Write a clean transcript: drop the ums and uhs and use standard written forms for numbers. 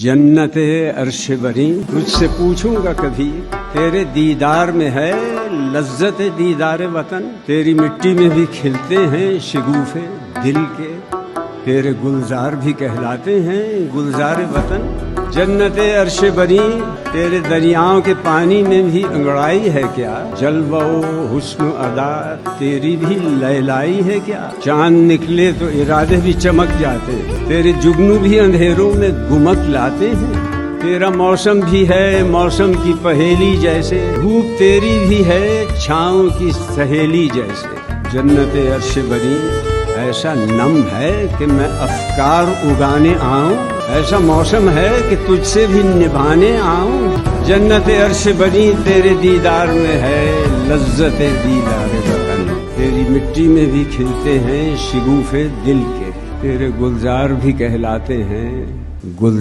जन्नते अर्श बरी तुझसे पूछूंगा कभी, तेरे दीदार में है लज्जत दीदार वतन। तेरी मिट्टी में भी खिलते हैं शिगूफे दिल के, तेरे गुलजार भी कहलाते हैं गुलजार वतन। जन्नते अर्श बरी तेरे दरियाओं के पानी में भी अंगड़ाई है क्या, जलवा हुस्न अदा तेरी भी लैलाई है क्या। चांद निकले तो इरादे भी चमक जाते, तेरे जुगनू भी अंधेरों में गुमक लाते हैं। तेरा मौसम भी है मौसम की पहेली जैसे, धूप तेरी भी है छाँव की सहेली जैसे। जन्नते अर्श बरी ऐसा नम है कि मैं अफकार उगाने आऊं, ऐसा मौसम है कि तुझसे भी निभाने आऊं। जन्नते अर्श बनी तेरे दीदार में है लज्जते दीदार वतन। तेरी मिट्टी में भी खिलते हैं शिगूफे दिल के, तेरे गुलजार भी कहलाते हैं गुल